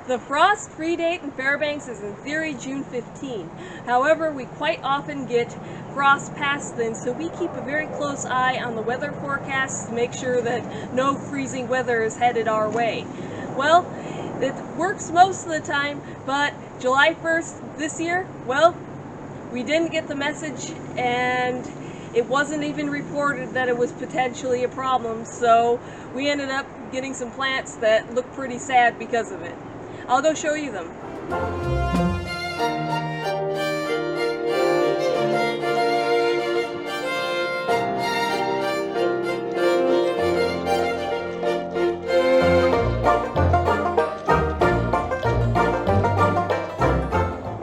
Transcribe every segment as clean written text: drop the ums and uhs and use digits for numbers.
The frost-free date in Fairbanks is in theory June 15. However, we quite often get frost past then, so we keep a very close eye on the weather forecasts to make sure that no freezing weather is headed our way. Well, it works most of the time, but July 1st this year, well, we didn't get the message, and it wasn't even reported that it was potentially a problem, so we ended up getting some plants that look pretty sad because of it. I'll go show you them.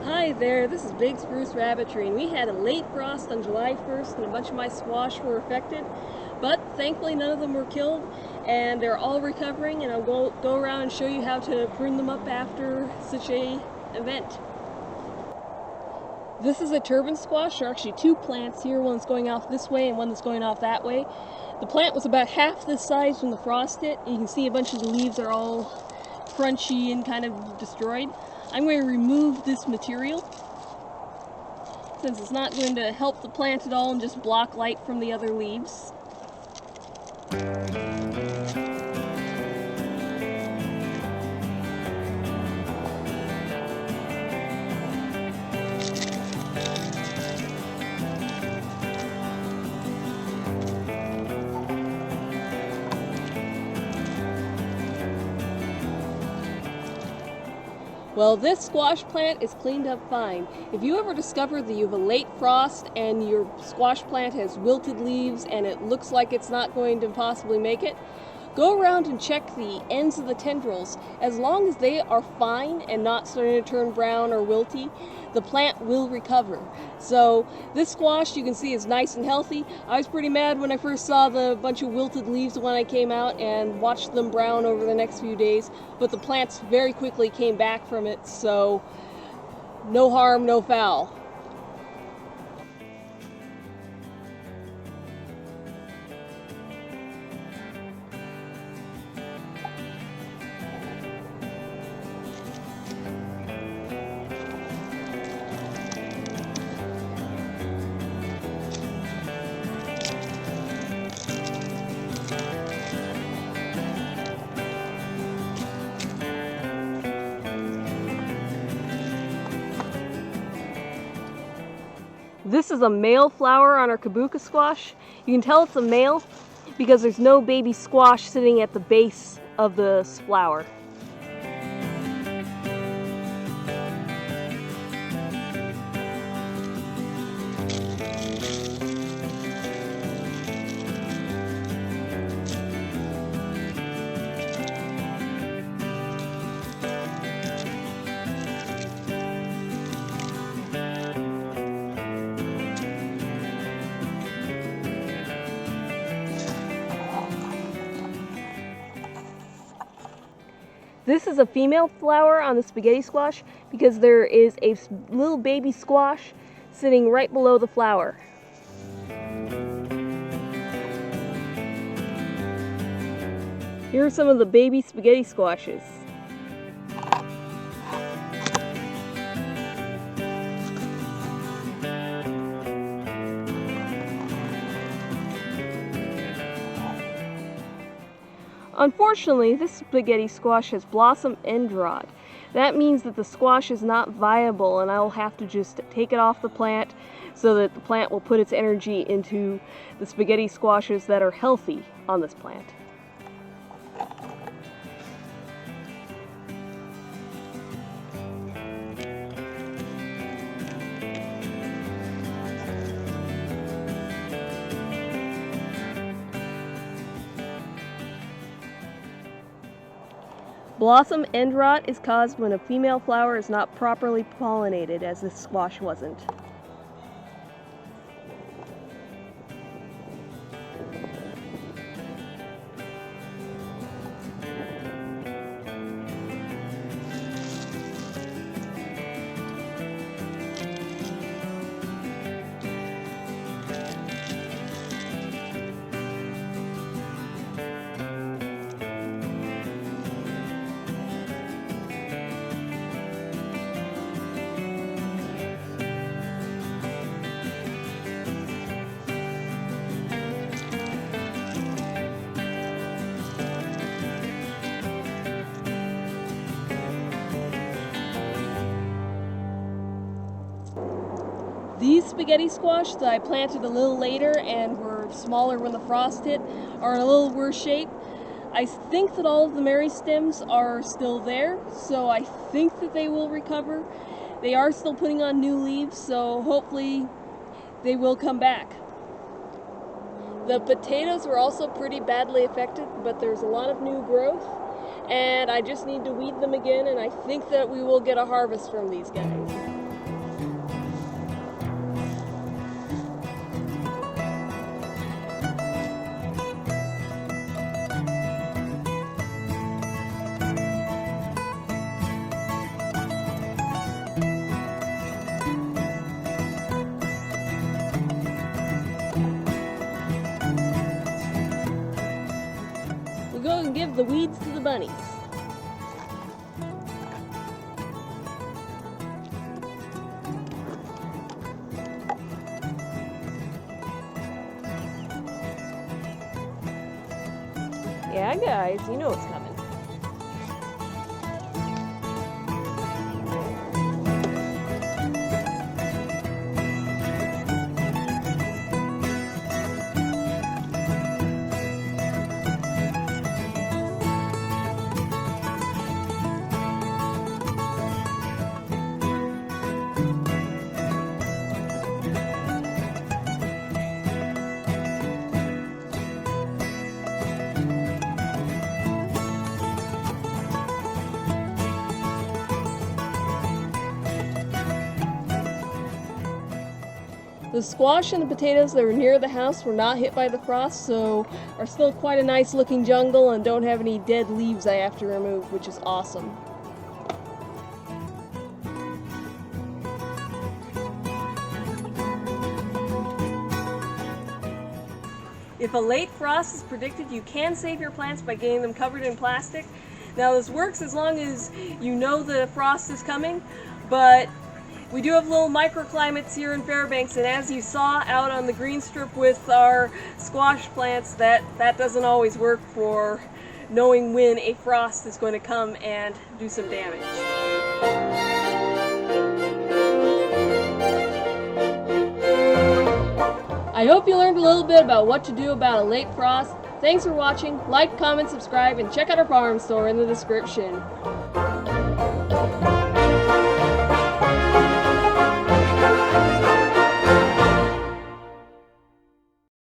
Hi there, this is Big Spruce Rabbitry, and we had a late frost on July 1st and a bunch of my squash were affected, but thankfully none of them were killed and they're all recovering, and I'll go around and show you how to prune them up after such a event. This is a turban squash. There are actually two plants here, one that's going off this way and one that's going off that way. The plant was about half this size when the frost hit. You can see a bunch of the leaves are all crunchy and kind of destroyed. I'm going to remove this material since it's not going to help the plant at all and just block light from the other leaves. Well, this squash plant is cleaned up fine. If you ever discover that you have a late frost and your squash plant has wilted leaves and it looks like it's not going to possibly make it, go around and check the ends of the tendrils. As long as they are fine and not starting to turn brown or wilty, the plant will recover. So this squash, you can see, is nice and healthy. I was pretty mad when I first saw the bunch of wilted leaves when I came out and watched them brown over the next few days, but the plants very quickly came back from it, so no harm, no foul. This is a male flower on our kabuka squash. You can tell it's a male because there's no baby squash sitting at the base of the flower. This is a female flower on the spaghetti squash because there is a little baby squash sitting right below the flower. Here are some of the baby spaghetti squashes. Unfortunately, this spaghetti squash has blossom end rot. That means that the squash is not viable, and I'll have to just take it off the plant so that the plant will put its energy into the spaghetti squashes that are healthy on this plant. Blossom end rot is caused when a female flower is not properly pollinated, as this squash wasn't. These spaghetti squash that I planted a little later and were smaller when the frost hit are in a little worse shape. I think that all of the Mary stems are still there, so I think that they will recover. They are still putting on new leaves, so hopefully they will come back. The potatoes were also pretty badly affected, but there's a lot of new growth, and I just need to weed them again, and I think that we will get a harvest from these guys. We'll go and give the weeds to the bunnies. Yeah, guys, you know what's coming. The squash and the potatoes that were near the house were not hit by the frost, so are still quite a nice looking jungle and don't have any dead leaves I have to remove, which is awesome. If a late frost is predicted, you can save your plants by getting them covered in plastic. Now this works as long as you know that a frost is coming, but we do have little microclimates here in Fairbanks, and as you saw out on the green strip with our squash plants, that doesn't always work for knowing when a frost is going to come and do some damage. I hope you learned a little bit about what to do about a late frost. Thanks for watching. Like, comment, subscribe, and check out our farm store in the description.